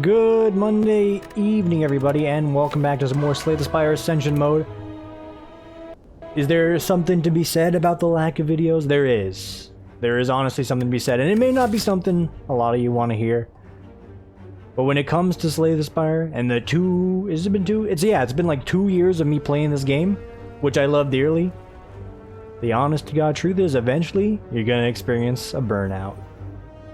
Good Monday evening, everybody, and welcome back to some more Slay the Spire Ascension mode. Is there something to be said about the lack of videos? There is. There is honestly something to be said, and it may not be something a lot of you want to hear. But when it comes to Slay the Spire, and the has it been two? It's been like 2 years of me playing this game, which I love dearly. The honest to God truth is, eventually, you're going to experience a burnout.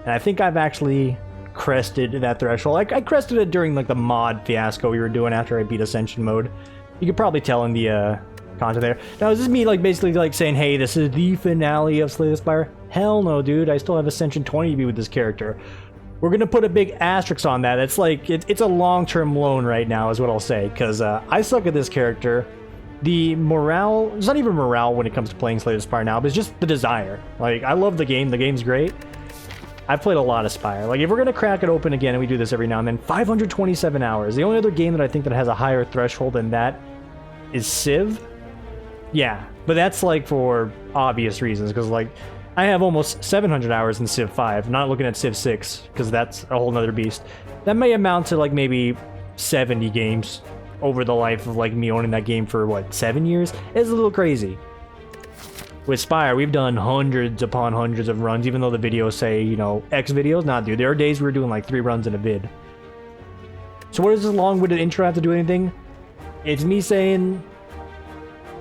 And I think I've actually crested that threshold. I crested it during like the mod fiasco we were doing after I beat Ascension mode. You could probably tell in the content there. Now is this me like basically like saying, hey, this is the finale of Slay the Spire? Hell no, dude. I still have Ascension 20 to be with this character. We're gonna put a big asterisk on that. It's like it's a long-term loan right now is what I'll say, because I suck at this character. The morale, it's not even morale when it comes to playing Slay the Spire now, but it's just the desire. Like, I love the game's great. I've played a lot of Spire. Like, if we're gonna crack it open again, and we do this every now and then, 527 hours. The only other game that I think that has a higher threshold than that is Civ. Yeah, but that's like for obvious reasons, because like, I have almost 700 hours in Civ 5, not looking at Civ 6, because that's a whole nother beast. That may amount to like maybe 70 games over the life of like me owning that game for what, 7 years? It's a little crazy. With Spire, we've done hundreds upon hundreds of runs, even though the videos say, you know, X videos. Nah, dude, there are days we were doing like 3 runs in a vid. So what does this long-winded intro have to do anything? It's me saying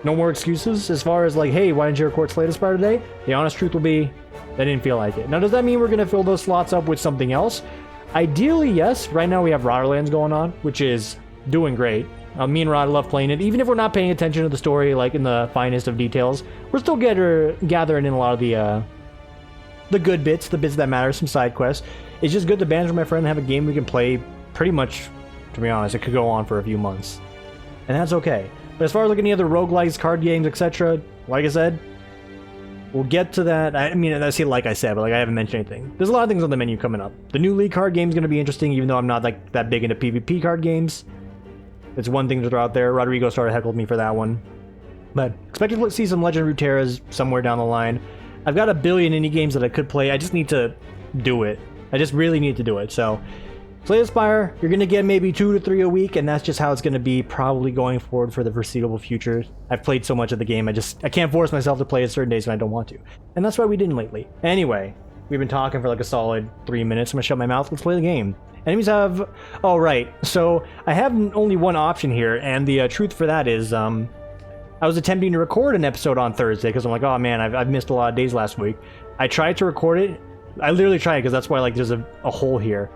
no more excuses as far as like, hey, why didn't you record Slay the Spire today? The honest truth will be, I didn't feel like it. Now, does that mean we're going to fill those slots up with something else? Ideally, yes. Right now we have Rotterdam's going on, which is doing great. Me and Rod love playing it. Even if we're not paying attention to the story, like in the finest of details, we're still gathering in a lot of the good bits, the bits that matter, some side quests. It's just good to banter with my friend and have a game we can play pretty much, to be honest, it could go on for a few months. And that's okay. But as far as like any other roguelikes, card games, etc., like I said, we'll get to that. I mean, I see like I said, but like I haven't mentioned anything. There's a lot of things on the menu coming up. The new League card game is going to be interesting, even though I'm not like that big into PvP card games. It's one thing to throw out there. Rodrigo started heckling me for that one. But expect to see some Legend Runeterras somewhere down the line. I've got a billion indie games that I could play. I just need to do it. I just really need to do it. So, Slay the Spire, you're going to get maybe 2 to 3 a week, and that's just how it's going to be probably going forward for the foreseeable future. I've played so much of the game, I can't force myself to play it certain days when I don't want to. And that's why we didn't lately. Anyway, we've been talking for like a solid 3 minutes. I'm going to shut my mouth. Let's play the game. Enemies have... Oh, right. So, I have only one option here, and the truth for that is, I was attempting to record an episode on Thursday, because I'm like, oh man, I've missed a lot of days last week. I tried to record it. I literally tried, because that's why, like, there's a hole here.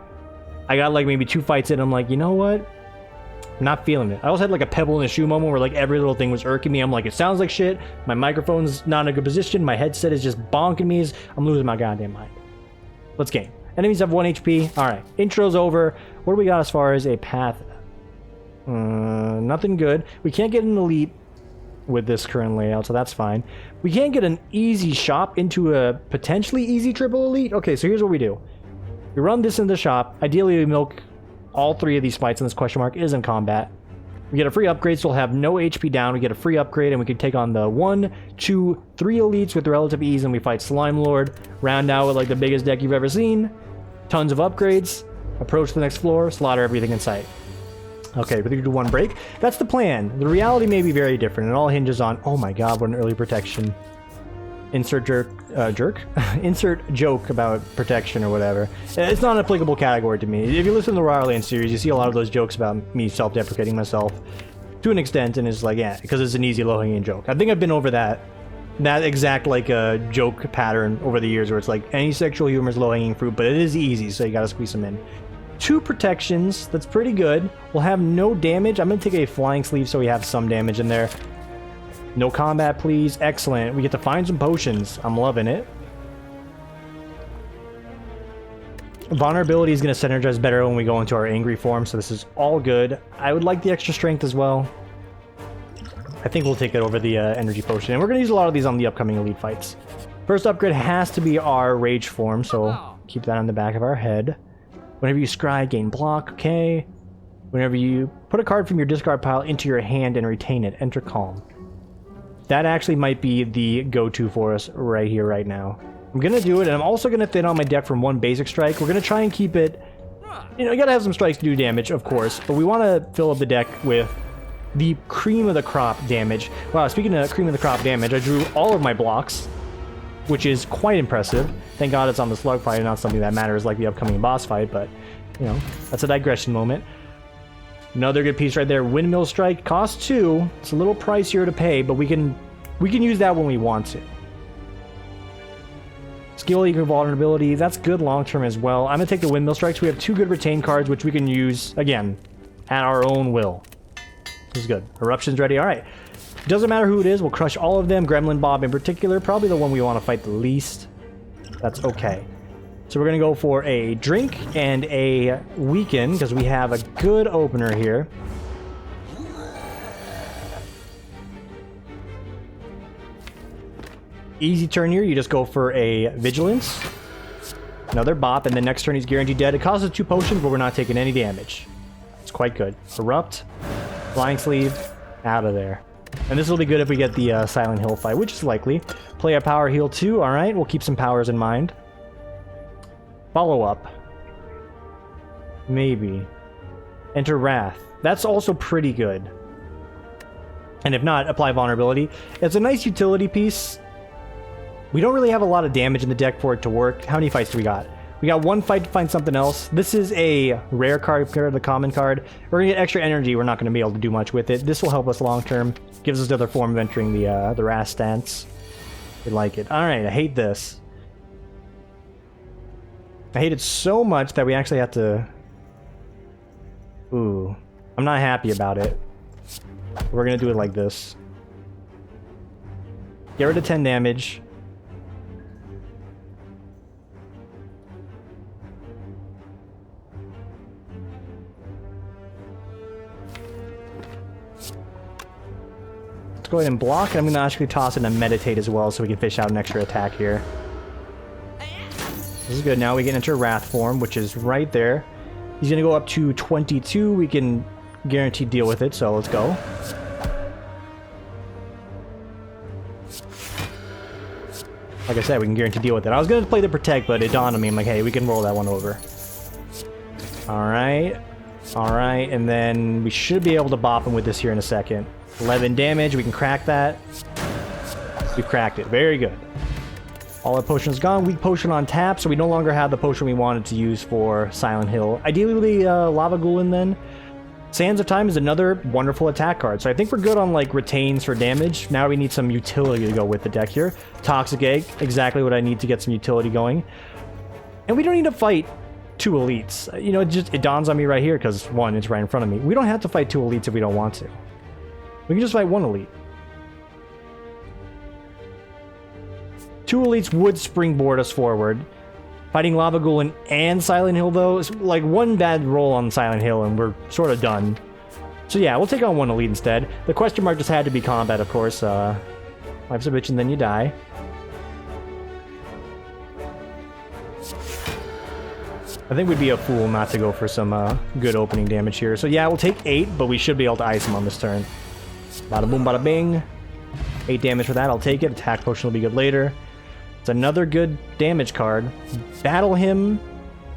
I got, like, maybe 2 fights in, I'm like, you know what? I'm not feeling it. I also had, like, a pebble in the shoe moment where, like, every little thing was irking me. I'm like, it sounds like shit. My microphone's not in a good position. My headset is just bonking me. I'm losing my goddamn mind. Let's game. Enemies have 1 HP. Alright, intro's over. What do we got as far as a path? Nothing good. We can't get an elite with this current layout, so that's fine. We can't get an easy shop into a potentially easy triple elite. Okay, so here's what we do. We run this in the shop. Ideally, we milk all 3 of these fights, and this question mark is in combat. We get a free upgrade, so we'll have no HP down. We get a free upgrade, and we can take on the 1, 2, 3 elites with relative ease, and we fight Slime Lord. Round out with like the biggest deck you've ever seen. Tons of upgrades. Approach the next floor. Slaughter everything in sight. Okay, we're gonna do 1 break. That's the plan. The reality may be very different. It all hinges on... Oh my god, what an early protection. Insert Insert joke about protection or whatever. It's not an applicable category to me. If you listen to the Rotterdam series, you see a lot of those jokes about me self-deprecating myself to an extent, and it's like, yeah, because it's an easy low-hanging joke. I think I've been over that exact like joke pattern over the years where it's like any sexual humor is low-hanging fruit, but it is easy, so you gotta squeeze them in. 2 protections, that's pretty good. We'll have no damage. I'm gonna take a flying sleeve so we have some damage in there. No combat, please. Excellent. We get to find some potions. I'm loving it. Vulnerability is going to synergize better when we go into our angry form, so this is all good. I would like the extra strength as well. I think we'll take it over the energy potion, and we're going to use a lot of these on the upcoming elite fights. First upgrade has to be our rage form, so keep that on the back of our head. Whenever you scry, gain block, okay. Whenever you put a card from your discard pile into your hand and retain it, enter calm. That actually might be the go-to for us right here, right now. I'm going to do it, and I'm also going to thin out my deck from 1 basic strike. We're going to try and keep it You know, you gotta have some strikes to do damage, of course, but we want to fill up the deck with the cream of the crop damage. Wow, speaking of cream of the crop damage, I drew all of my blocks, which is quite impressive. Thank God it's on the slug fight and not something that matters like the upcoming boss fight, but, you know, that's a digression moment. Another good piece right there. Windmill Strike costs 2. It's a little pricier to pay, but we can use that when we want to. Skill equal vulnerability, that's good long term as well. I'm gonna take the Windmill Strikes. We have 2 good retain cards, which we can use, again, at our own will. This is good. Eruption's ready. Alright. Doesn't matter who it is, we'll crush all of them. Gremlin Bob in particular, probably the one we want to fight the least. That's okay. So we're gonna go for a drink and a weaken, because we have a good opener here. Easy turn here, you just go for a Vigilance. Another bop, and the next turn he's guaranteed dead. It costs us 2 potions, but we're not taking any damage. It's quite good. Erupt, Flying Sleeve, out of there. And this will be good if we get the Silent Hill fight, which is likely. Play a power heal too, alright, we'll keep some powers in mind. Follow up. Maybe. Enter Wrath. That's also pretty good. And if not, apply Vulnerability. It's a nice utility piece. We don't really have a lot of damage in the deck for it to work. How many fights do we got? We got 1 fight to find something else. This is a rare card compared to the common card. We're gonna get extra energy. We're not gonna be able to do much with it. This will help us long term. Gives us another form of entering the Wrath stance. We like it. Alright, I hate this. I hate it so much that we actually have to... Ooh. I'm not happy about it. We're gonna do it like this. Get rid of 10 damage. Let's go ahead and block, and I'm gonna actually toss in a Meditate as well so we can fish out an extra attack here. This is good. Now we get into Wrath form, which is right there. He's going to go up to 22. We can guarantee deal with it, so let's go. Like I said, we can guarantee deal with it. I was going to play the Protect, but it dawned on me. I'm like, hey, we can roll that one over. Alright. Alright, and then we should be able to bop him with this here in a second. 11 damage. We can crack that. We've cracked it. Very good. All our potions gone. Weak potion on tap, so we no longer have the potion we wanted to use for Silent Hill. Ideally, Lava Ghoulin then. Sands of Time is another wonderful attack card, so I think we're good on like retains for damage. Now we need some utility to go with the deck here. Toxic Egg, exactly what I need to get some utility going. And we don't need to fight 2 elites. You know, it dawns on me right here because 1, it's right in front of me. We don't have to fight 2 elites if we don't want to. We can just fight 1 elite. 2 elites would springboard us forward. Fighting Lava Ghoulin and Silent Hill, though, is like 1 bad roll on Silent Hill and we're sort of done. So yeah, we'll take on 1 elite instead. The question mark just had to be combat, of course. Life's a bitch and then you die. I think we'd be a fool not to go for some good opening damage here. So yeah, we'll take 8, but we should be able to ice him on this turn. Bada boom, bada bing. 8 damage for that, I'll take it. Attack potion will be good later. It's another good damage card. Battle Hymn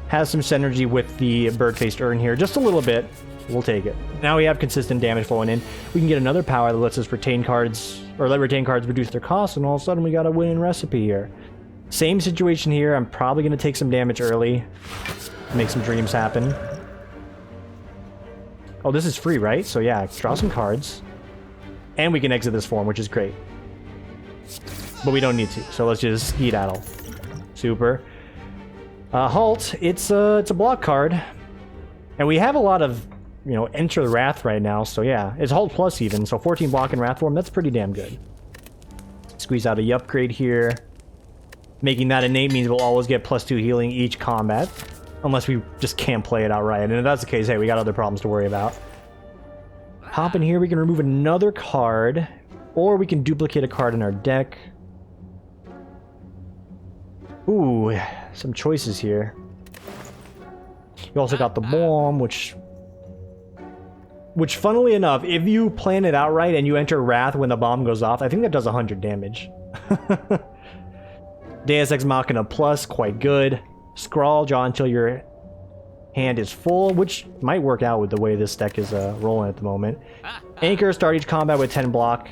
has some synergy with the bird-faced urn here. Just a little bit. We'll take it. Now we have consistent damage flowing in. We can get another power that lets us retain cards, or let retain cards reduce their cost, and all of a sudden we got a winning recipe here. Same situation here. I'm probably going to take some damage early. Make some dreams happen. Oh, this is free, right? So yeah, draw some cards. And we can exit this form, which is great. But we don't need to, so let's just skedaddle. Super. Halt, it's a block card. And we have a lot of, you know, Enter the Wrath right now, so yeah. It's Halt Plus even, so 14 block in Wrath form, that's pretty damn good. Squeeze out a upgrade here. Making that innate means we'll always get +2 healing each combat. Unless we just can't play it outright. And if that's the case, hey, we got other problems to worry about. Hop in here, we can remove another card. Or we can duplicate a card in our deck. Ooh, some choices here. You also got the bomb, which funnily enough, if you plan it out right and you enter Wrath when the bomb goes off, I think that does 100 damage. Deus Ex Machina Plus, quite good. Scrawl, draw until your Hand is full, which might work out with the way this deck is rolling at the moment. Anchor, start each combat with 10 block.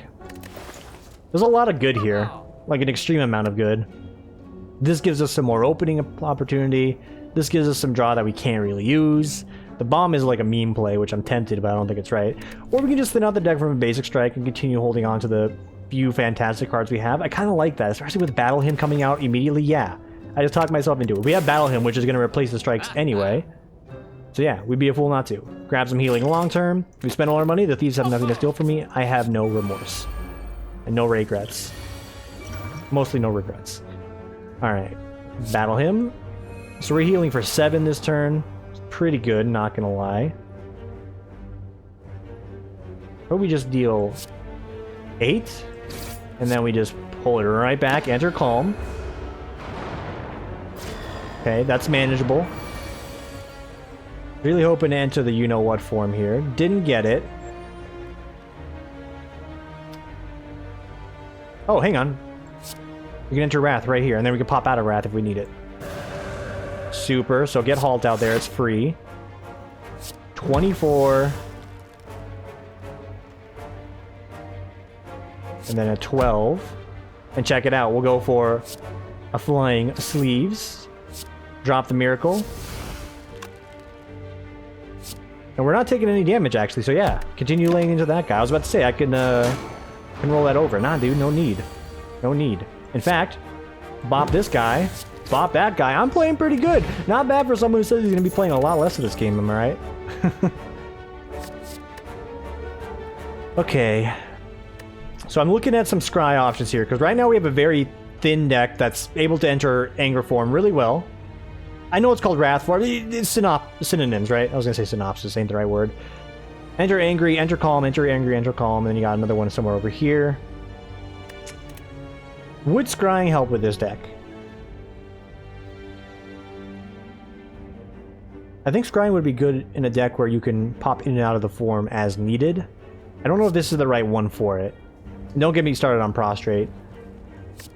There's a lot of good here, like an extreme amount of good. This gives us some more opening opportunity. This gives us some draw that we can't really use. The bomb is like a meme play, which I'm tempted, but I don't think it's right. Or we can just thin out the deck from a basic strike and continue holding on to the few fantastic cards we have. I kind of like that, especially with Battle Hymn coming out immediately. Yeah, I just talked myself into it. We have Battle Hymn, which is going to replace the strikes anyway. So yeah, we'd be a fool not to. Grab some healing long term. We spent all our money. The thieves have nothing to steal from me. I have no remorse. And no regrets. Mostly no regrets. Alright. Battle Hymn. So we're healing for 7 this turn. It's pretty good, not gonna lie. Or we just deal 8. And then we just pull it right back. Enter Calm. Okay, that's manageable. Really hoping to enter the you-know-what form here. Didn't get it. Oh, hang on. We can enter Wrath right here, and then we can pop out of Wrath if we need it. Super. So get Halt out there. It's free. 24. And then a 12. And check it out. We'll go for a Flying Sleeves. Drop the Miracle. And we're not taking any damage, actually, so yeah. Continue laying into that guy. I was about to say, I can roll that over. Nah, dude, no need. No need. In fact, bop this guy, bop that guy. I'm playing pretty good. Not bad for someone who says he's going to be playing a lot less of this game, am I right? Okay. So I'm looking at some scry options here, because right now we have a very thin deck that's able to enter Anger form really well. I know it's called Wrath form. It's synonyms, right? I was going to say synopsis, ain't the right word. Enter Angry, enter Calm, enter Angry, enter Calm, and then you got another one somewhere over here. Would scrying help with this deck? I think scrying would be good in a deck where you can pop in and out of the form as needed. I don't know if this is the right one for it. Don't get me started on Prostrate.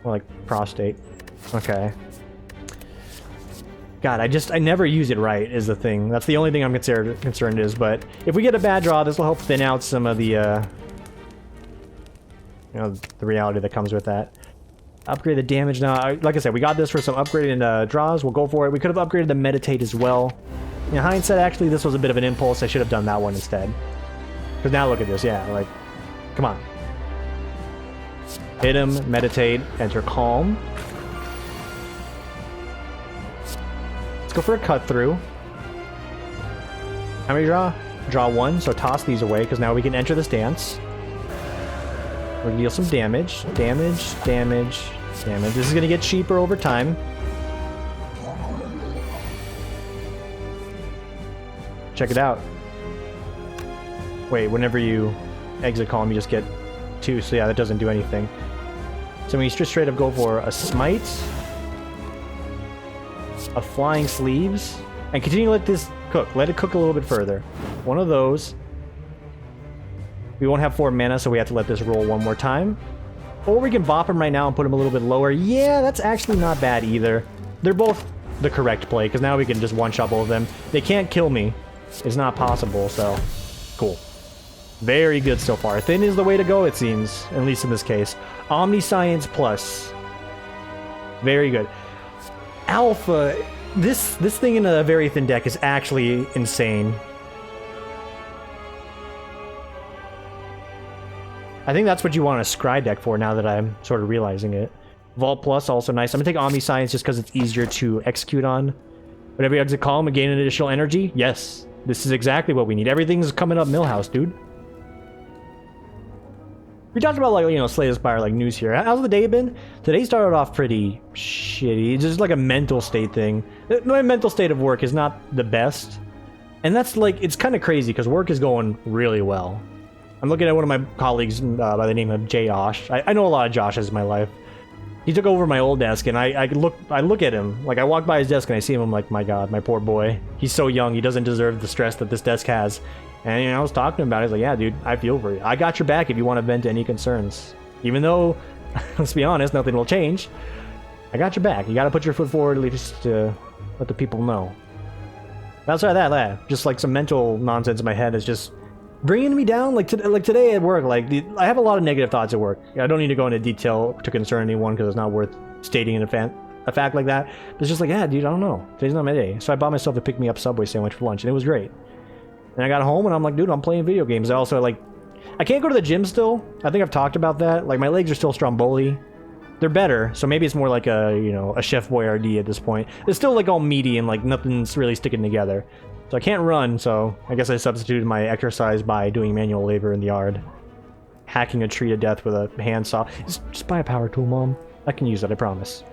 Or like Prostate. Okay. God, I never use it right, is the thing. That's the only thing I'm concerned is, but if we get a bad draw, this will help thin out some of the, you know, the reality that comes with that. Upgrade the damage now. Like I said, we got this for some upgraded draws. We'll go for it. We could have upgraded the Meditate as well. In hindsight, actually, this was a bit of an impulse. I should have done that one instead. Because now look at this, yeah, like, come on. Hit him, Meditate, enter Calm. Let's go for a cut through. How many draw? Draw 1, so toss these away, because now we can enter this dance. We'll deal some damage. Damage, damage, damage. This is going to get cheaper over time. Check it out. Wait, whenever you exit Calm, you just get 2, so yeah, that doesn't do anything. So we just straight up go for a Smite, a Flying Sleeves, and continue to let this cook. Let it cook a little bit further. One of those. We won't have 4 mana, so we have to let this roll one more time. Or we can bop him right now and put him a little bit lower. Yeah, that's actually not bad either. They're both the correct play, because now we can just one-shot both of them. They can't kill me. It's not possible, so cool. Very good so far. Thin is the way to go, it seems, at least in this case. Omniscience Plus. Very good. Alpha, this thing in a very thin deck is actually insane. I think that's what you want a Scry deck for now that I'm sort of realizing it. Vault Plus, also nice. I'm going to take Omniscience just because it's easier to execute on. Whenever you exit Calm and gain an additional energy, yes. This is exactly what we need. Everything's coming up Millhouse, dude. We talked about, like, you know, Slay the Spire, like, news here. How's the day been? Today started off pretty shitty. It's just like a mental state thing. My mental state of work is not the best. And that's, like, it's kind of crazy because work is going really well. I'm looking at one of my colleagues by the name of Josh. I know a lot of Joshes in my life. He took over my old desk, and I look at him. Like, I walk by his desk, and I see him, I'm like, my God, my poor boy. He's so young, he doesn't deserve the stress that this desk has. And, you know, I was talking about it. He's like, yeah, dude, I feel for you. I got your back if you want to vent any concerns. Even though, let's be honest, nothing will change. I got your back. You got to put your foot forward at least to let the people know. Outside of that, just like some mental nonsense in my head is just bringing me down. Like today at work, like I have a lot of negative thoughts at work. I don't need to go into detail to concern anyone because it's not worth stating in a fact like that. But it's just like, yeah, dude, I don't know. Today's not my day. So I bought myself a pick-me-up Subway sandwich for lunch, and it was great. And I got home, and I'm like, dude, I'm playing video games. I also, like, I can't go to the gym still. I think I've talked about that. Like, my legs are still Stromboli. They're better, so maybe it's more like a, you know, a Chef Boyardee at this point. It's still, like, all meaty and, like, nothing's really sticking together. So I can't run, so I guess I substituted my exercise by doing manual labor in the yard. Hacking a tree to death with a handsaw. Just buy a power tool, Mom. I can use it, I promise.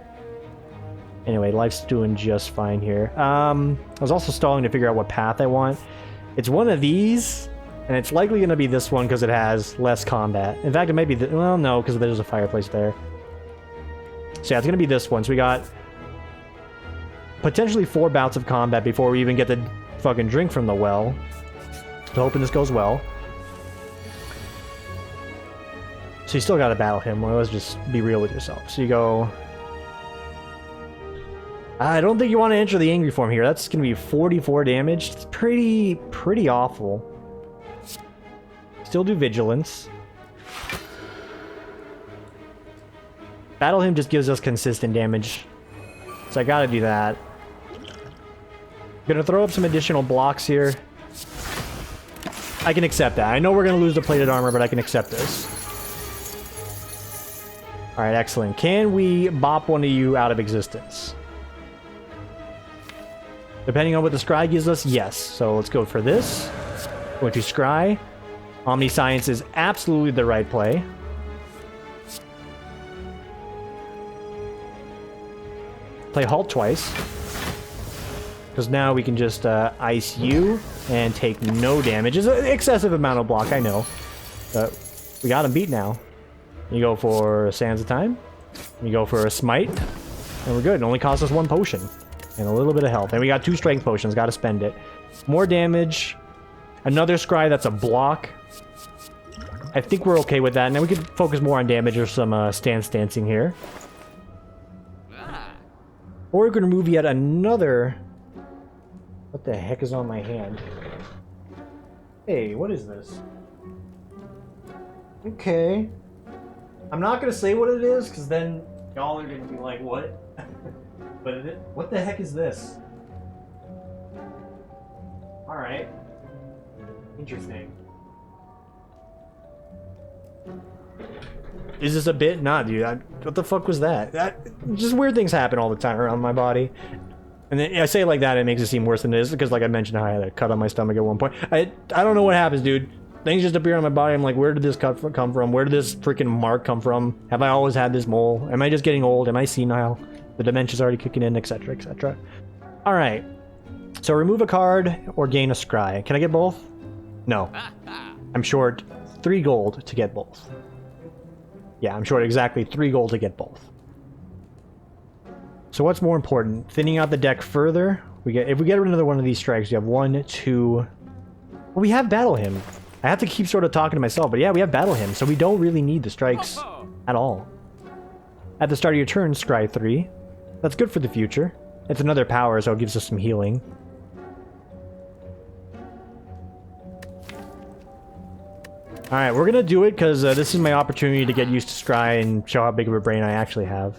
Anyway, life's doing just fine here. I was also stalling to figure out what path I want. It's one of these, and it's likely going to be this one because it has less combat. In fact, it may be... well, no, because there's a fireplace there. So yeah, it's going to be this one. So we got potentially 4 bouts of combat before we even get to fucking drink from the well. So hoping this goes well. So you still got to battle him. Well, let's just be real with yourself. So you go... I don't think you want to enter the angry form here. That's going to be 44 damage. It's pretty awful. Still do vigilance. Battle him just gives us consistent damage. So I gotta do that. Gonna throw up some additional blocks here. I can accept that. I know we're gonna lose the plated armor, but I can accept this. Alright, excellent. Can we bop one of you out of existence? Depending on what the scry gives us, yes. So let's go for this. Going to scry. Omniscience is absolutely the right play. Play halt twice. Because now we can just ice you and take no damage. It's an excessive amount of block, I know. But we got him beat now. You go for Sands of Time. You go for a Smite. And we're good. It only costs us 1 potion. And a little bit of health. And we got 2 strength potions. Gotta spend it. More damage. Another scry that's a block. I think we're okay with that. And then we can focus more on damage or some stancing here. Or we can remove yet another... What the heck is on my hand? Hey, what is this? Okay. I'm not gonna say what it is, because then y'all are gonna be like, what? But what the heck is this? Alright. Interesting. Is this a bit? Nah, dude. What the fuck was that? Just weird things happen all the time around my body. And then I say it like that, it makes it seem worse than it is, because like I mentioned how I had a cut on my stomach at one point. I don't know what happens, dude. Things just appear on my body. I'm like, where did this cut come from? Where did this freaking mark come from? Have I always had this mole? Am I just getting old? Am I senile? The dementia's already kicking in, etc., etc. Alright. So remove a card or gain a scry. Can I get both? No. I'm short 3 gold to get both. Yeah, I'm short exactly 3 gold to get both. So what's more important? Thinning out the deck further? If we get another one of these strikes, we have 1, 2... Well, we have Battle Hymn. I have to keep sort of talking to myself, but yeah, we have Battle Hymn, so we don't really need the strikes at all. At the start of your turn, scry 3. That's good for the future. It's another power, so it gives us some healing. Alright, we're gonna do it because this is my opportunity to get used to scry and show how big of a brain I actually have.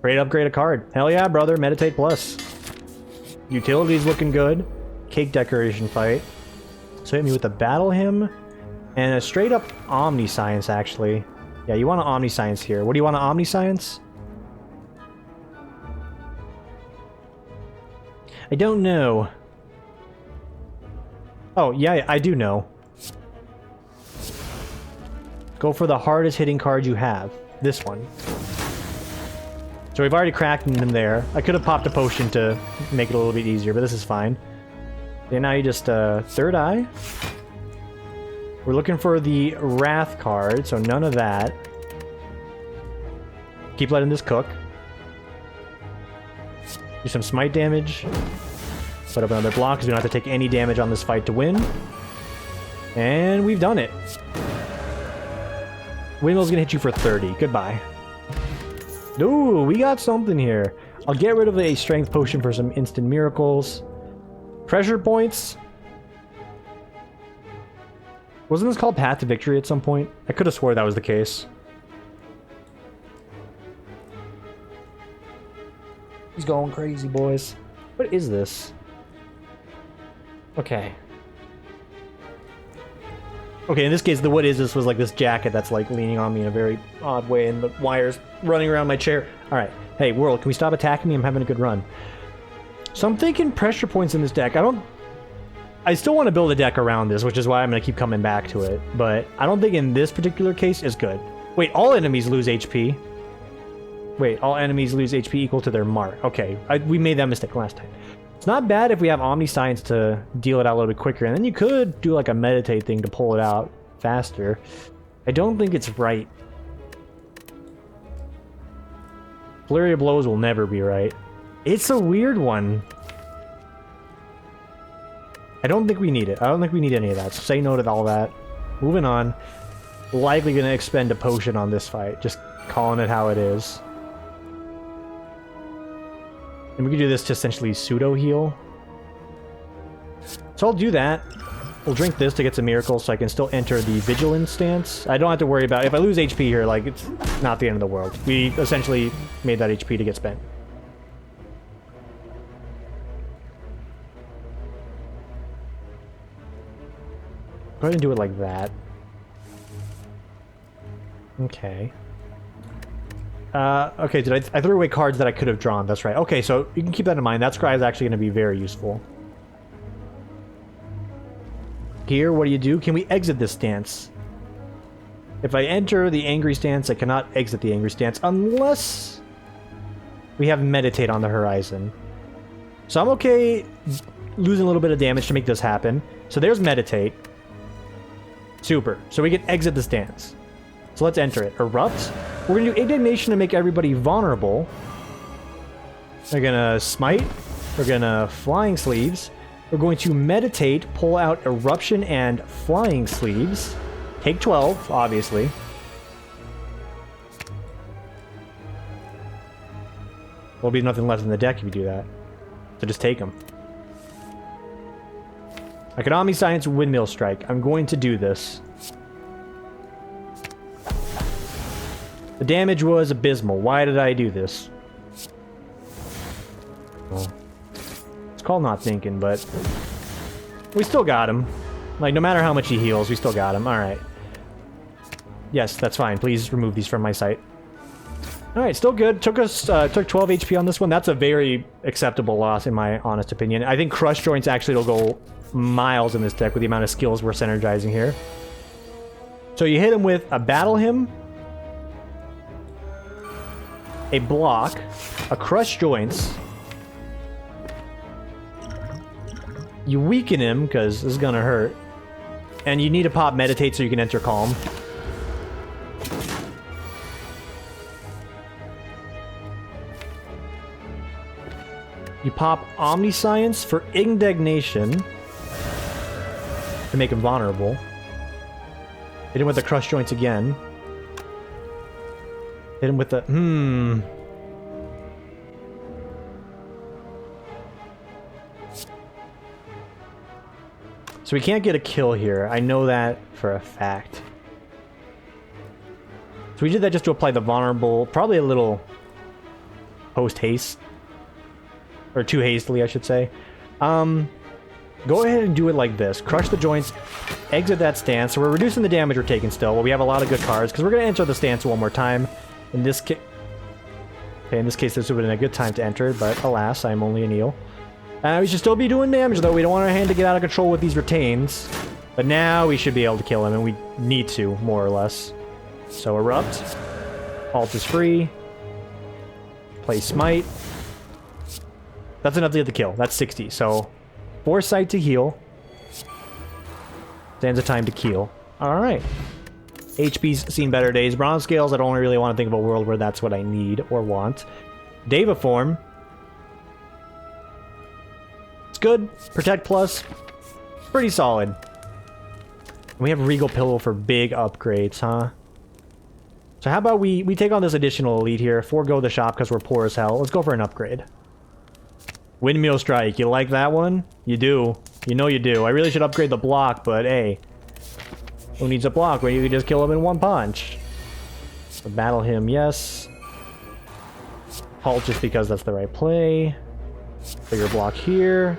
Great upgrade a card. Hell yeah, brother. Meditate Plus. Utility's looking good. Cake decoration fight. So hit me with a Battle Hymn. And a straight up Omniscience, actually. Yeah, you want an Omniscience here. What do you want an Omniscience? I don't know. Oh, yeah, I do know. Go for the hardest hitting card you have. This one. So we've already cracked them there. I could have popped a potion to make it a little bit easier, but this is fine. And now you just, Third Eye. We're looking for the Wrath card, so none of that. Keep letting this cook. Do some smite damage. Put up another block, because we don't have to take any damage on this fight to win. And we've done it. Windmill's gonna hit you for 30. Goodbye. Ooh, we got something here. I'll get rid of a strength potion for some instant miracles. Pressure points. Wasn't this called Path to Victory at some point? I could have swore that was the case. He's going crazy, boys. What is this? Okay. Okay, in this case, the what is this was like this jacket that's like leaning on me in a very odd way, and the wires running around my chair. Alright. Hey, world, can we stop attacking me? I'm having a good run. So I'm thinking pressure points in this deck. I still want to build a deck around this, which is why I'm going to keep coming back to it. But I don't think in this particular case is good. Wait, all enemies lose HP. Wait, all enemies lose HP equal to their mark. Okay, we made that mistake last time. It's not bad if we have Omniscience to deal it out a little bit quicker. And then you could do like a meditate thing to pull it out faster. I don't think it's right. Flurry of Blows will never be right. It's a weird one. I don't think we need it. I don't think we need any of that. So say no to all that. Moving on. Likely going to expend a potion on this fight. Just calling it how it is. And we can do this to essentially pseudo heal. So I'll do that. We'll drink this to get some miracles so I can still enter the vigilance stance. I don't have to worry about if I lose HP here, like, it's not the end of the world. We essentially made that HP to get spent. Go ahead and do it like that. Okay. Okay, I threw away cards that I could have drawn. That's right. Okay, so you can keep that in mind. That scry is actually going to be very useful. Here, what do you do? Can we exit this stance? If I enter the angry stance, I cannot exit the angry stance unless we have meditate on the horizon. So I'm okay losing a little bit of damage to make this happen. So there's meditate. Super. So we can exit the stance. So let's enter it. Erupt. We're going to do Indignation to make everybody vulnerable. We're going to Smite. We're going to Flying Sleeves. We're going to Meditate, pull out Eruption and Flying Sleeves. Take 12, obviously. There'll be nothing left in the deck if you do that. So just take them. I can Omniscience Windmill Strike. I'm going to do this. The damage was abysmal. Why did I do this? Well, it's called not thinking, but we still got him. Like, no matter how much he heals, we still got him. Alright. Yes, that's fine. Please remove these from my sight. Alright, still good. Took 12 HP on this one. That's a very acceptable loss, in my honest opinion. I think Crush Joints actually will go miles in this deck with the amount of skills we're synergizing here. So you hit him with a Battle Hymn, a block, a Crush Joints. You weaken him, because this is gonna hurt. And you need to pop Meditate so you can enter Calm. You pop Omniscience for Indignation to make him vulnerable. Hit him with the Crush Joints again. Hit him with the... So we can't get a kill here. I know that for a fact. So we did that just to apply the vulnerable... Probably a little... post-haste. Or too hastily, I should say. Go ahead and do it like this. Crush the joints. Exit that stance. So we're reducing the damage we're taking still. Well, we have a lot of good cards. Because we're going to enter the stance one more time. In this case... Okay, in this case, this would have been a good time to enter. But alas, I'm only an eel. We should still be doing damage, though. We don't want our hand to get out of control with these retains. But now we should be able to kill him. And we need to, more or less. So Erupt. Halt is free. Play Smite. That's enough to get the kill. That's 60. So, Foresight to heal. Stands a time to kill. Alright. HP's seen better days. Bronze Scales, I don't really want to think of a world where that's what I need or want. Deva Form. It's good. Protect Plus. Pretty solid. We have Regal Pillow for big upgrades, huh? So how about we take on this additional elite here, forego the shop because we're poor as hell. Let's go for an upgrade. Windmill strike, you like that one? You do. You know you do. I really should upgrade the block, but hey. Who needs a block when you can just kill him in one punch? So battle him, yes. Halt just because that's the right play. Bigger block here.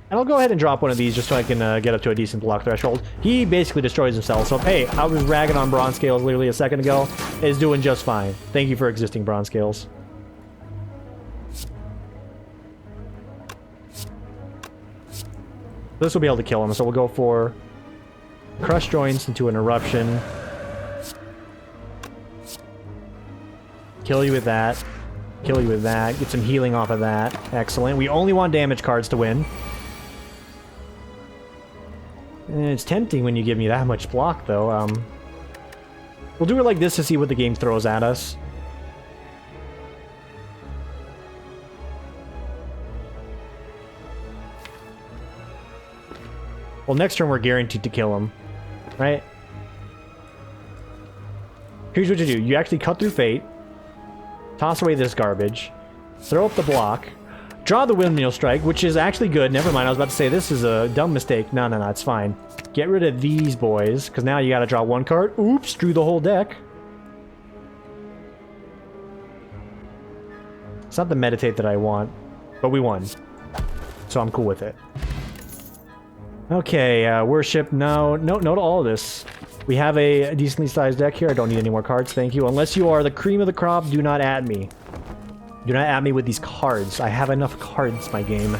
And I'll go ahead and drop one of these just so I can get up to a decent block threshold. He basically destroys himself, so hey, I was ragging on Bronze Scales literally a second ago. Is doing just fine. Thank you for existing, Bronze Scales. This will be able to kill him, so we'll go for Crush Joints into an Eruption. Kill you with that. Kill you with that. Get some healing off of that. Excellent. We only want damage cards to win. And it's tempting when you give me that much block, though. We'll do it like this to see what the game throws at us. Well, next turn we're guaranteed to kill him, right? Here's what you do. You actually cut through Fate, toss away this garbage, throw up the block, draw the Windmill Strike, which is actually good. Never mind, I was about to say this is a dumb mistake. No, it's fine. Get rid of these boys, because now you gotta draw one card. Oops, drew the whole deck. It's not the meditate that I want, but we won. So I'm cool with it. Okay, worship, no to all of this. We have a decently sized deck here. I don't need any more cards, thank you. Unless you are the cream of the crop, do not add me. Do not add me with these cards. I have enough cards, my game.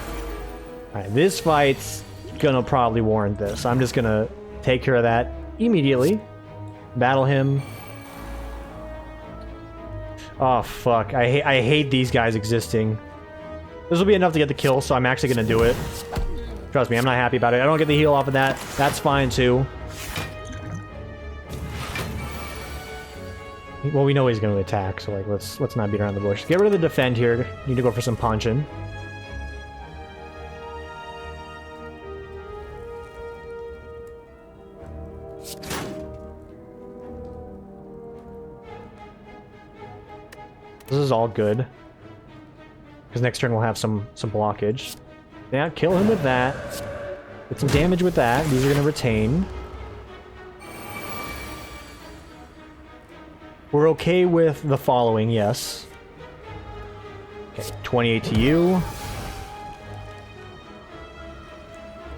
Alright, this fight's gonna probably warrant this. I'm just gonna take care of that immediately. Battle him. Oh, fuck. I hate these guys existing. This will be enough to get the kill, so I'm actually gonna do it. Trust me, I'm not happy about it. I don't get the heal off of that. That's fine, too. Well, we know he's going to attack, so like let's not beat around the bush. Get rid of the defend here. Need to go for some punching. This is all good. Because next turn we'll have some blockage. Yeah, kill him with that. Get some damage with that. These are going to retain. We're okay with the following, yes. Okay, 28 to you.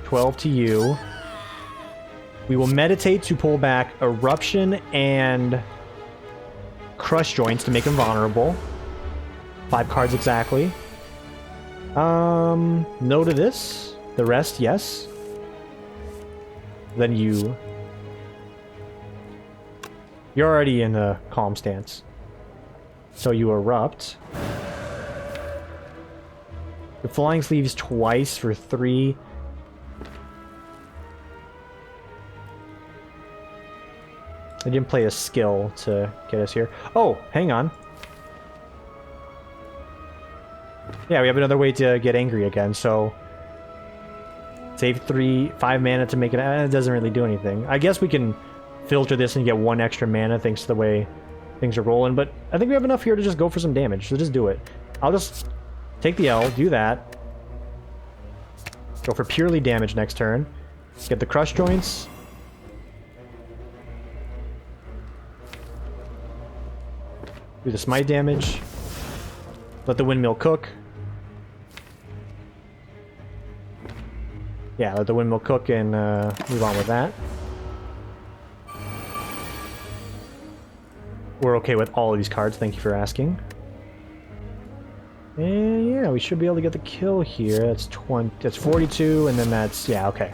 12 to you. We will meditate to pull back Eruption and Crush Joints to make him vulnerable. 5 cards exactly. No to this. The rest, yes. Then you're already in a calm stance. So you erupt. The Flying Sleeves twice for 3. I didn't play a skill to get us here. Oh, hang on. Yeah, we have another way to get angry again, so... Save 5 mana to make it... It doesn't really do anything. I guess we can filter this and get 1 extra mana thanks to the way things are rolling, but I think we have enough here to just go for some damage, so just do it. I'll just take the L, do that. Go for purely damage next turn. Get the Crush Joints. Do the smite damage. Let the Windmill cook. Yeah, let the Windmill cook and move on with that. We're okay with all of these cards, thank you for asking. And yeah, we should be able to get the kill here. That's 42, and then that's... Yeah, okay.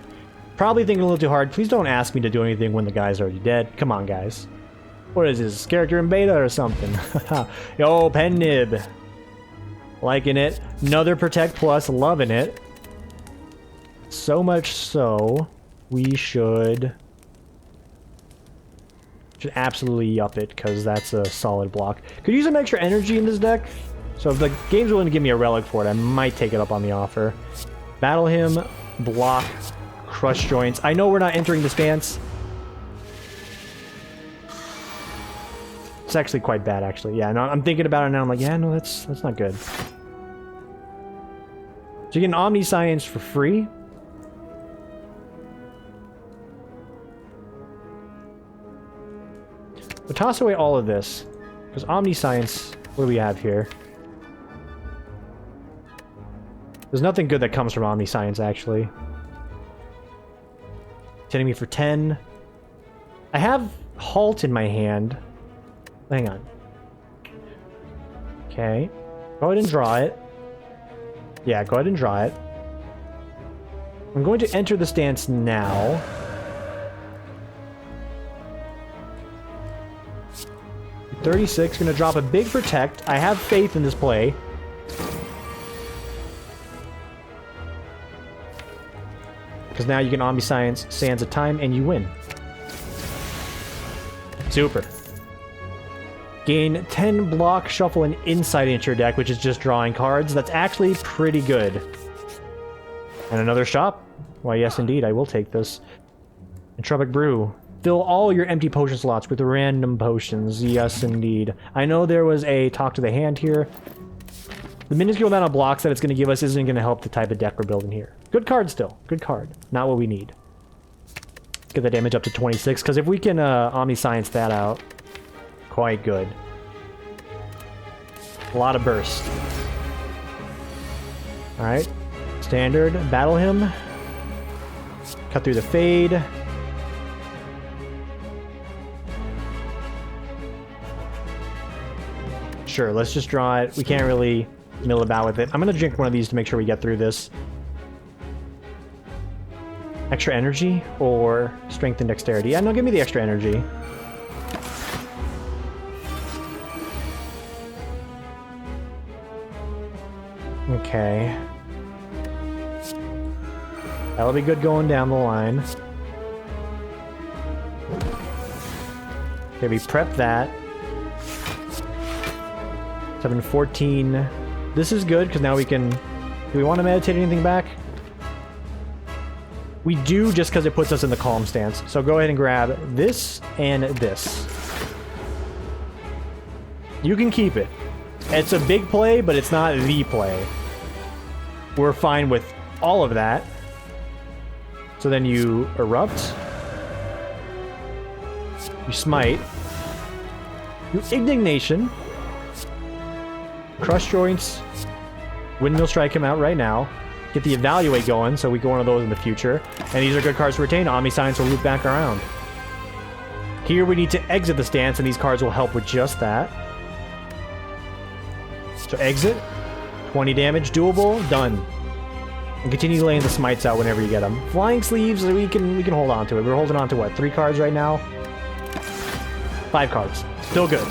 Probably thinking a little too hard. Please don't ask me to do anything when the guy's already dead. Come on, guys. What is this, character in beta or something? Yo, Pen Nib. Liking it. Another Protect Plus, loving it. So much so, we should absolutely up it, because that's a solid block. Could use some extra energy in this deck, so if the game's willing to give me a relic for it, I might take it up on the offer. Battle him, block, Crush Joints. I know we're not entering the stance. It's actually quite bad, actually. Yeah, no, I'm thinking about it now. I'm like, yeah, no, that's not good. So you get an Omniscience for free. We'll toss away all of this. Because Omniscience, what do we have here? There's nothing good that comes from Omniscience, actually. Hitting me for 10. I have Halt in my hand. Hang on. Okay. Go ahead and draw it. Yeah, go ahead and draw it. I'm going to enter the stance now. $36, gonna drop a big Protect. I have faith in this play. Because now you can Omniscience Sands of Time and you win. Super. Gain 10 block, shuffle, and insight into your deck, which is just drawing cards. That's actually pretty good. And another shop? Why, yes indeed, I will take this. Entropic Brew. Fill all your empty potion slots with random potions. Yes indeed. I know there was a Talk to the Hand here. The minuscule amount of blocks that it's going to give us isn't going to help the type of deck we're building here. Good card still. Good card. Not what we need. Get the damage up to 26, because if we can Omniscience that out, quite good. A lot of burst. Alright. Standard. Battle him. Cut through the Fade. Sure, let's just draw it. We can't really mill about with it. I'm gonna drink one of these to make sure we get through this. Extra energy or strength and dexterity? Yeah, no, give me the extra energy. Okay. That'll be good going down the line. Okay, we prep that. 714. This is good, because now we can... Do we want to meditate anything back? We do, just because it puts us in the calm stance. So go ahead and grab this and this. You can keep it. It's a big play, but it's not the play. We're fine with all of that. So then you Erupt. You Smite. You Indignation. Crush Joints. Windmill Strike him out right now. Get the Evaluate going, so we go one of those in the future. And these are good cards to retain. Omniscience will loop back around. Here we need to exit the stance, and these cards will help with just that. So exit. 20 damage, doable, done. And continue laying the smites out whenever you get them. Flying Sleeves, we can hold on to it. We're holding on to what, 3 cards right now? 5 cards. Still good.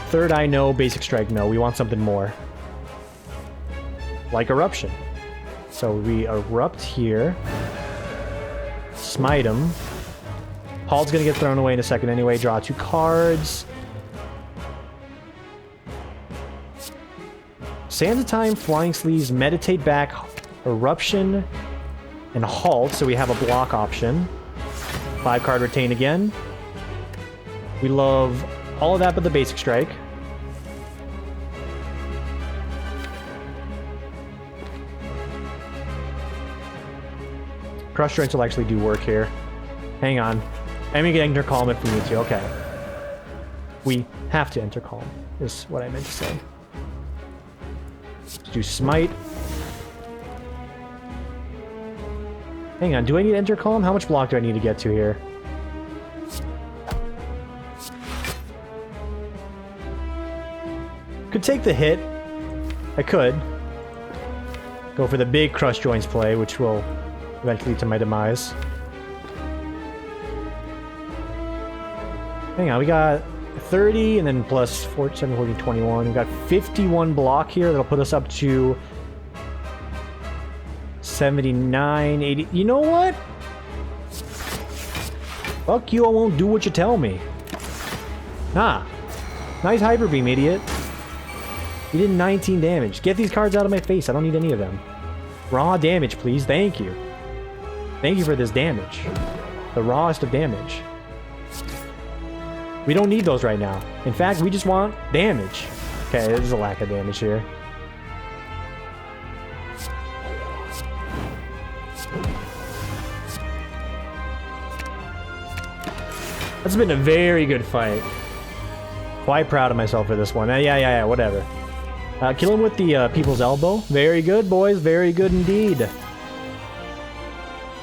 Third Eye, no. Basic Strike, no. We want something more. Like Eruption. So we Erupt here. Smite him. Halt's gonna get thrown away in a second anyway. Draw 2 cards. Sands of Time, Flying Sleeves, Meditate back, Eruption, and Halt, so we have a block option. 5 card retain again. We love all of that but the Basic Strike. Crush Joints will actually do work here. Hang on. I'm gonna enter Calm if we need to. Okay. We have to enter Calm, is what I meant to say. Let's do Smite. Hang on, do I need to enter Calm? How much block do I need to get to here? Could take the hit. I could. Go for the big Crush Joints play, which will eventually lead to my demise. Hang on, we got 30 and then plus 4, 7, 14, 21. We got 51 block here. That'll put us up to 79, 80. You know what? Fuck you, I won't do what you tell me. Nah. Nice Hyper Beam, idiot. You did 19 damage. Get these cards out of my face. I don't need any of them. Raw damage, please. Thank you. Thank you for this damage. The rawest of damage. We don't need those right now. In fact, we just want damage. Okay, there's a lack of damage here. That's been a very good fight. Quite proud of myself for this one. Yeah, whatever. Kill him with the people's elbow. Very good, boys. Very good indeed.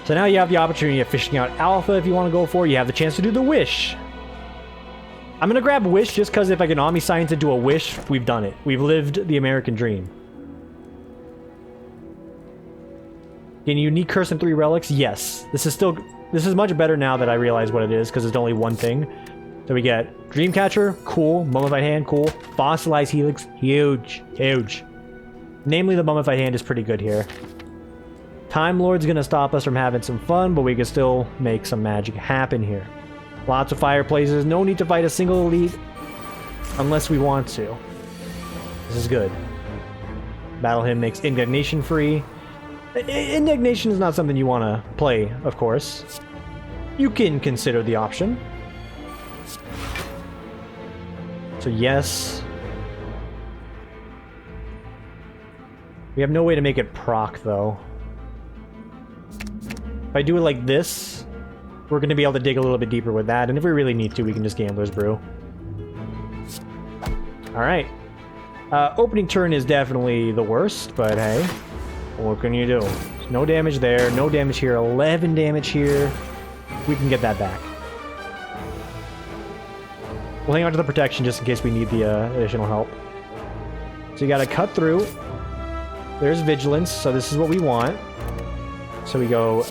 So now you have the opportunity of fishing out Alpha if you want to go for it. You have the chance to do the Wish. I'm going to grab Wish just because if I can Omniscience into a Wish, we've done it. We've lived the American dream. Gain a unique curse and 3 relics? Yes. This is much better now that I realize what it is, because it's only one thing. So we get Dreamcatcher, cool. Mummified Hand, cool. Fossilized Helix, huge. Huge. Namely, the Mummified Hand is pretty good here. Time Lord's gonna stop us from having some fun, but we can still make some magic happen here. Lots of fireplaces, no need to fight a single elite unless we want to. This is good. Battle Hymn makes Indignation free. Indignation is not something you want to play, of course. You can consider the option. So yes. We have no way to make it proc, though. If I do it like this, we're going to be able to dig a little bit deeper with that, and if we really need to, we can just Gambler's Brew. Alright. Opening turn is definitely the worst, but hey. What can you do? No damage there, no damage here, 11 damage here. We can get that back. We'll hang on to the protection just in case we need the additional help. So you gotta cut through. There's Vigilance, so this is what we want. So we go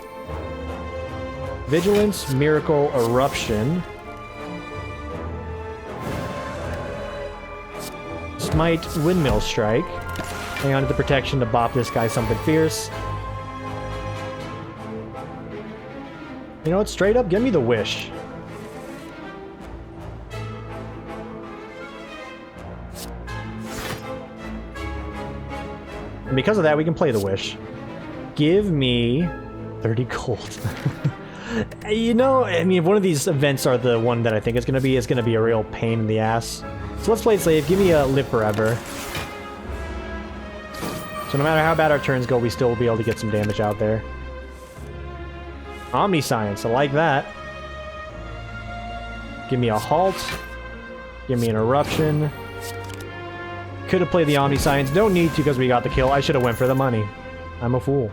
Vigilance, Miracle, Eruption. Smite, Windmill Strike. Hang on to the protection to bop this guy something fierce. You know what? Straight up, give me the Wish. And because of that, we can play the Wish. Give me 30 gold. You know, I mean, if one of these events are the one that I think it's going to be a real pain in the ass. So let's play it safe. Give me a Live Forever. So no matter how bad our turns go, we still will be able to get some damage out there. Omniscience, I like that. Give me a Halt. Give me an Eruption. Could have played the Omniscience. Don't need to because we got the kill. I should have went for the money. I'm a fool.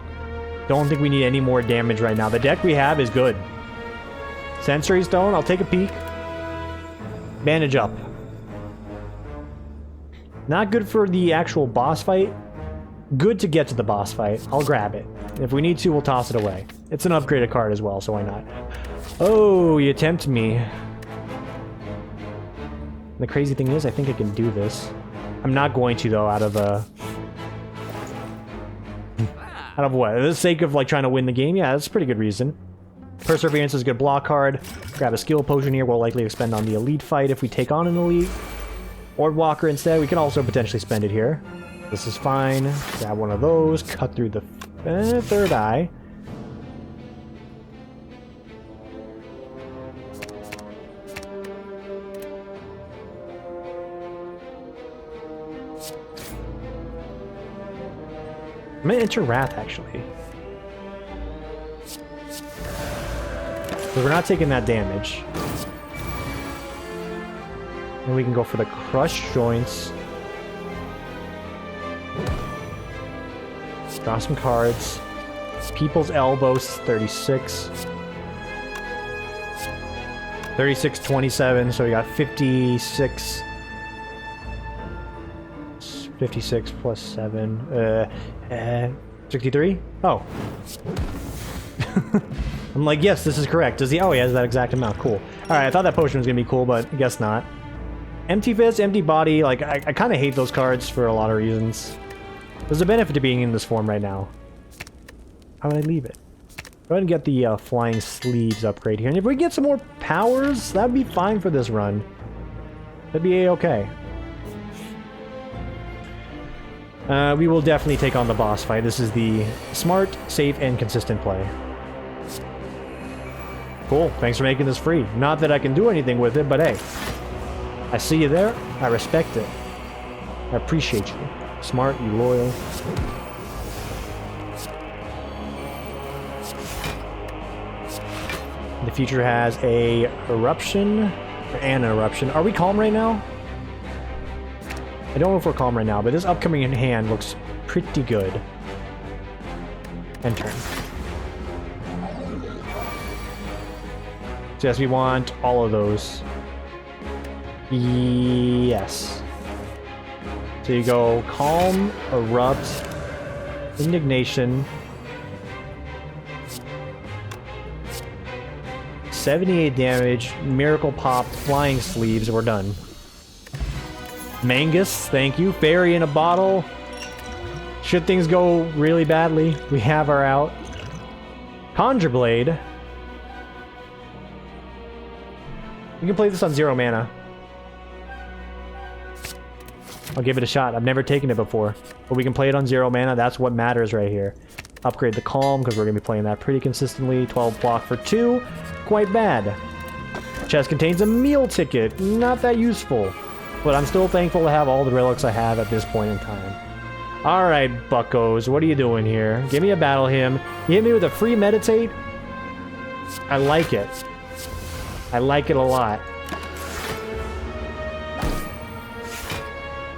Don't think we need any more damage right now. The deck we have is good. Sensory Stone, I'll take a peek. Bandage up. Not good for the actual boss fight. Good to get to the boss fight. I'll grab it. If we need to, we'll toss it away. It's an upgraded card as well, so why not? Oh, you tempt me. The crazy thing is, I think I can do this. I'm not going to, though, out of what? For the sake of, like, trying to win the game? Yeah, that's a pretty good reason. Perseverance is a good block card. Grab a skill potion here. We'll likely expend on the elite fight if we take on an elite. Orb Walker instead. We can also potentially spend it here. This is fine. Grab one of those. Cut through the third eye. I'm gonna enter Wrath, actually. So we're not taking that damage. And we can go for the Crushed Joints. Draw some cards. People's Elbows, 36. 36, 27, so we got 56. 56 plus 7. 63? Oh. I'm like, yes, this is correct. Does he? Oh, he has that exact amount. Cool. Alright, I thought that potion was gonna be cool, but I guess not. Empty Fist, Empty Body. Like, I kind of hate those cards for a lot of reasons. There's a benefit to being in this form right now. How would I leave it? Go ahead and get the Flying Sleeves upgrade here. And if we get some more powers, that'd be fine for this run. That'd be a-okay. We will definitely take on the boss fight. This is the smart, safe, and consistent play. Cool. Thanks for making this free. Not that I can do anything with it, but hey. I see you there. I respect it. I appreciate you. Smart, you loyal. The future has a eruption. An eruption. Are we calm right now? I don't know if we're calm right now, but this upcoming hand looks pretty good. End turn. So yes, we want all of those. Yes. So you go calm, erupt, indignation. 78 damage, miracle pop, flying sleeves, we're done. Mangus, thank you. Fairy in a bottle. Should things go really badly, we have our out. Conjure Blade. You can play this on 0 mana. I'll give it a shot. I've never taken it before. But we can play it on 0 mana. That's what matters right here. Upgrade the Calm, because we're going to be playing that pretty consistently. 12 block for 2. Quite bad. Chest contains a meal ticket. Not that useful. But I'm still thankful to have all the relics I have at this point in time. Alright, buckos. What are you doing here? Give me a battle hymn. You hit me with a free meditate? I like it. I like it a lot.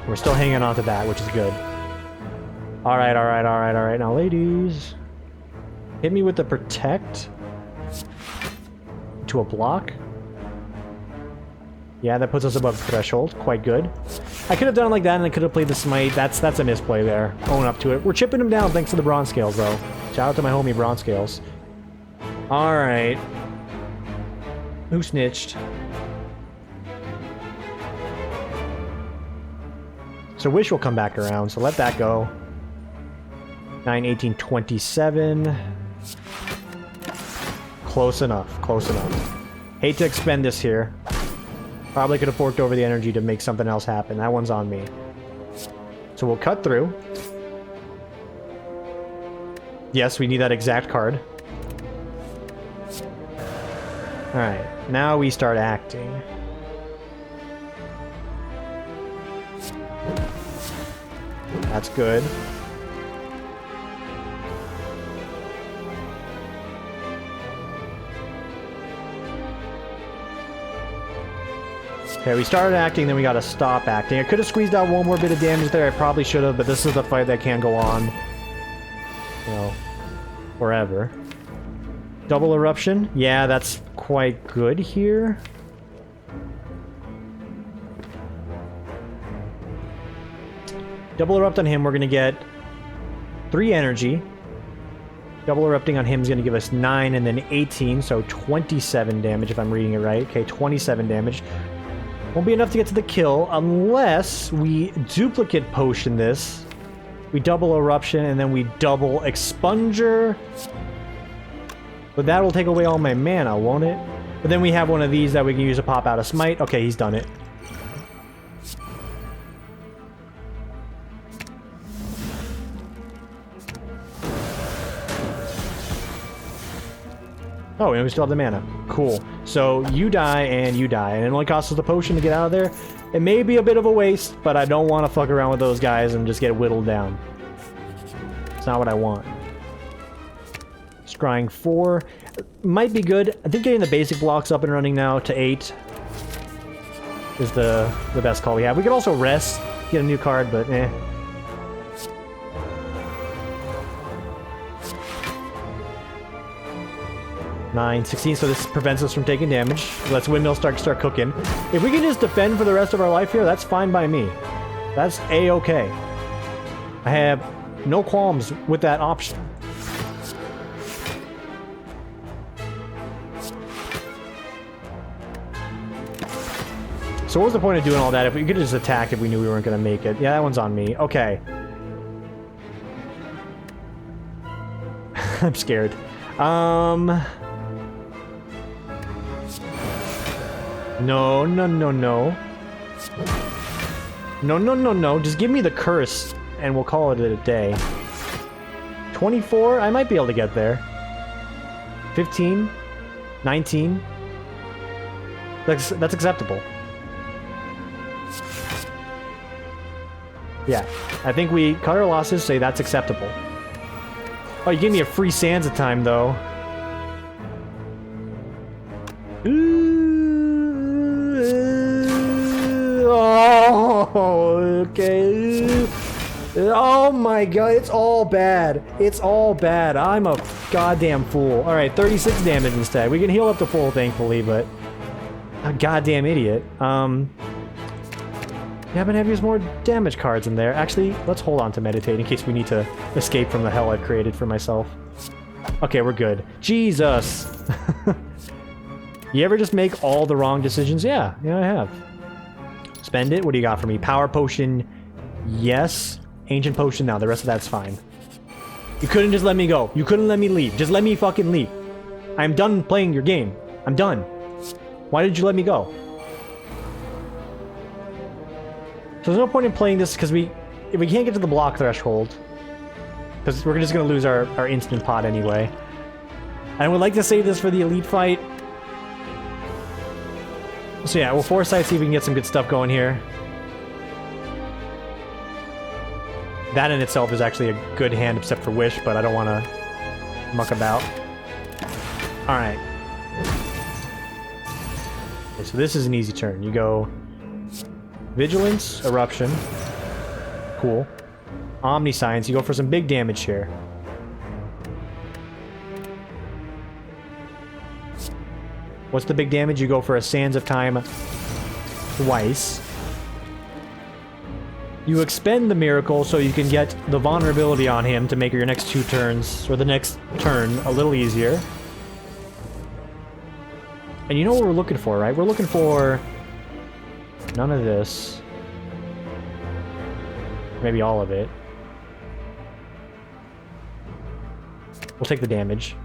We're still hanging on to that, which is good. Alright, alright, alright, alright. Now, ladies. Hit me with the protect. To a block. Yeah, that puts us above the threshold. Quite good. I could have done it like that, and I could have played the smite. That's a misplay there. Own up to it. We're chipping him down thanks to the bronze scales, though. Shout out to my homie bronze scales. Alright. Who snitched? So Wish will come back around, so let that go. 9, 18, 27. Close enough, close enough. Hate to expend this here. Probably could have forked over the energy to make something else happen. That one's on me. So we'll cut through. Yes, we need that exact card. Alright, now we start acting. That's good. Okay, we started acting, then we gotta stop acting. I could have squeezed out one more bit of damage there, I probably should have, but this is the fight that can't go on. You know, forever. Double Eruption? Yeah, that's quite good here. Double Erupt on him, we're gonna get 3 energy. Double Erupting on him is gonna give us 9 and then 18, so 27 damage if I'm reading it right. Okay, 27 damage. Won't be enough to get to the kill unless we duplicate potion this. We double Eruption and then we double Expunger. But that will take away all my mana, won't it? But then we have one of these that we can use to pop out a smite. Okay, he's done it. Oh, and we still have the mana. Cool. So you die and you die, and it only costs us the potion to get out of there. It may be a bit of a waste, but I don't want to fuck around with those guys and just get whittled down. It's not what I want. Scrying 4 might be good. I think getting the basic blocks up and running now to 8 is the best call we have. We could also rest, get a new card, but eh. Nine, 16, so this prevents us from taking damage. Let's windmill start cooking. If we can just defend for the rest of our life here, that's fine by me. That's a-okay. I have no qualms with that option. So what was the point of doing all that if we could just attack if we knew we weren't going to make it? Yeah, that one's on me. Okay. I'm scared. No, no, no, no. No, no, no, no. Just give me the curse, and we'll call it a day. 24? I might be able to get there. 15? 19? That's acceptable. Yeah, I think we cut our losses, say that's acceptable. Oh, you gave me a free Sands of time, though. Oh, okay. Oh my god, it's all bad. It's all bad. I'm a goddamn fool. Alright, 36 damage instead. We can heal up to full, thankfully, but... a goddamn idiot. Yeah, but there's more damage cards in there. Actually, let's hold on to meditate in case we need to escape from the hell I've created for myself. Okay, we're good. Jesus! You ever just make all the wrong decisions? Yeah, I have. Spend it. What do you got for me? Power potion, yes. Ancient potion, no. The rest of that's fine. You couldn't just let me go. You couldn't let me leave. Just let me fucking leave. I'm done playing your game. I'm done. Why did you let me go? So there's no point in playing this because if we can't get to the block threshold, because we're just gonna lose our instant pot anyway. I would like to save this for the elite fight. So yeah, we'll foresight, see if we can get some good stuff going here. That in itself is actually a good hand, except for Wish, but I don't want to muck about. Alright. Okay, so this is an easy turn. You go... Vigilance, Eruption. Cool. Omniscience, you go for some big damage here. What's the big damage? You go for a Sands of Time twice. You expend the Miracle so you can get the vulnerability on him to make your next 2 turns, or the next turn, a little easier. And you know what we're looking for, right? We're looking for... none of this. Maybe all of it. We'll take the damage.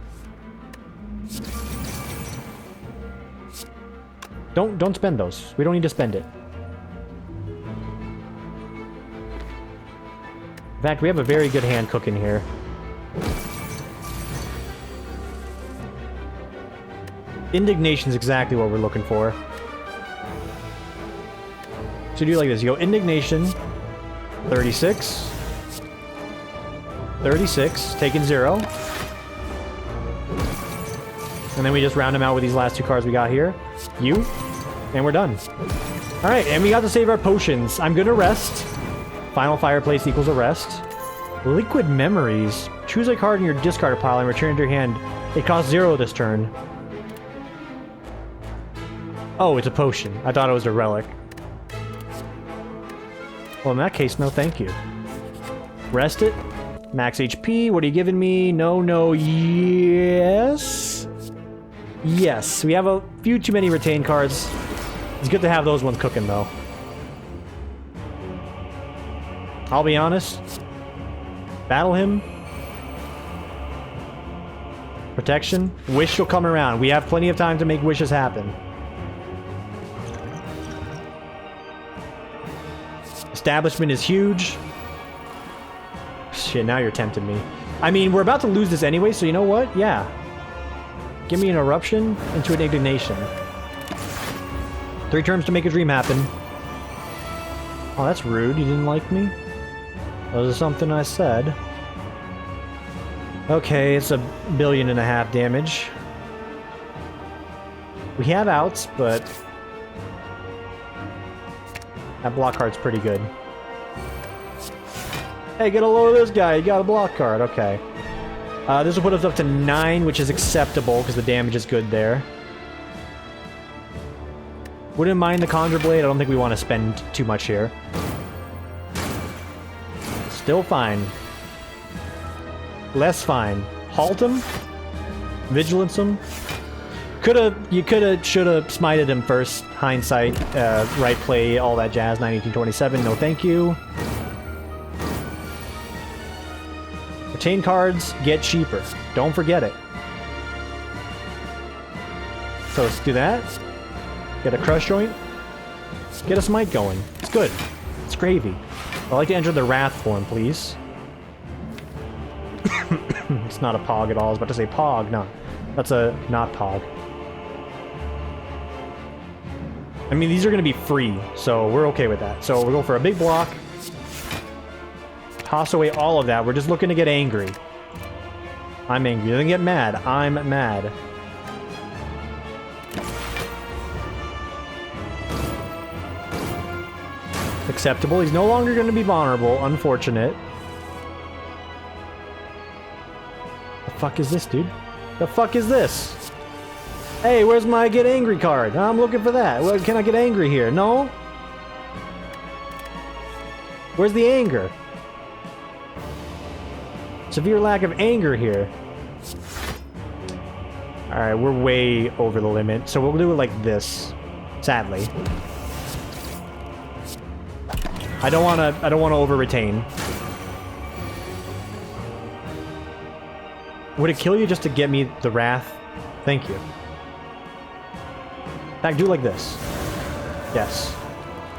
Don't spend those. We don't need to spend it. In fact, we have a very good hand cooking here. Indignation is exactly what we're looking for. So you do like this. You go Indignation, 36, 36, taking 0. And then we just round them out with these last 2 cards we got here. And we're done. Alright, and we got to save our potions. I'm gonna rest. Final Fireplace equals a rest. Liquid Memories. Choose a card in your discard pile and return it to your hand. It costs 0 this turn. Oh, it's a potion. I thought it was a relic. Well, in that case, no thank you. Rest it. Max HP. What are you giving me? No, yes. Yes. We have a few too many retain cards. It's good to have those ones cooking, though. I'll be honest. Battle him. Protection. Wish will come around. We have plenty of time to make wishes happen. Establishment is huge. Shit, now you're tempting me. I mean, we're about to lose this anyway, so you know what? Yeah. Give me an Eruption into an Indignation. 3 turns to make a dream happen. Oh, that's rude. You didn't like me? That was something I said. Okay, it's 1.5 billion damage. We have outs, but... that block card's pretty good. Hey, get a load of this guy. You got a block card. Okay. This will put us up to 9, which is acceptable because the damage is good there. Wouldn't mind the Conjure Blade. I don't think we want to spend too much here. Still fine. Less fine. Halt him. Vigilance him. You coulda, shoulda smited him first. Hindsight, right play, all that jazz. 1927. No, thank you. Retain cards get cheaper. Don't forget it. So let's do that. Get a Crush Joint. Get a Smite going. It's good. It's gravy. I'd like to enter the Wrath form, please. It's not a Pog at all. I was about to say Pog. No. That's a not Pog. I mean, these are going to be free, so we're okay with that. So we'll go for a big block. Toss away all of that. We're just looking to get angry. I'm angry. Doesn't get mad. I'm mad. Acceptable. He's no longer going to be vulnerable. Unfortunate. The fuck is this, dude? The fuck is this? Hey, where's my get angry card? I'm looking for that. Well, can I get angry here? No? Where's the anger? Severe lack of anger here. Alright, we're way over the limit, so we'll do it like this. Sadly. I don't wanna over-retain. Would it kill you just to get me the wrath? Thank you. In fact, do it like this. Yes.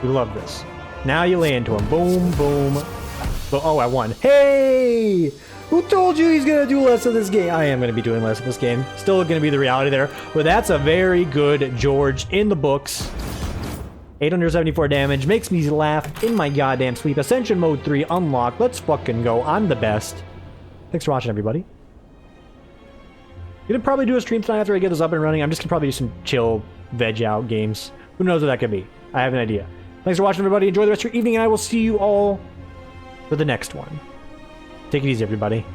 We love this. Now you lay into him. Boom, boom. Oh, I won. Hey! Who told you he's gonna do less of this game? I am gonna be doing less of this game. Still gonna be the reality there. But that's a very good George in the books. 874 damage. Makes me laugh in my goddamn sleep. Ascension Mode 3 unlocked. Let's fucking go. I'm the best. Thanks for watching, everybody. Gonna probably do a stream tonight after I get this up and running. I'm just gonna probably do some chill, veg out games. Who knows what that could be? I have an idea. Thanks for watching, everybody. Enjoy the rest of your evening, and I will see you all for the next one. Take it easy, everybody.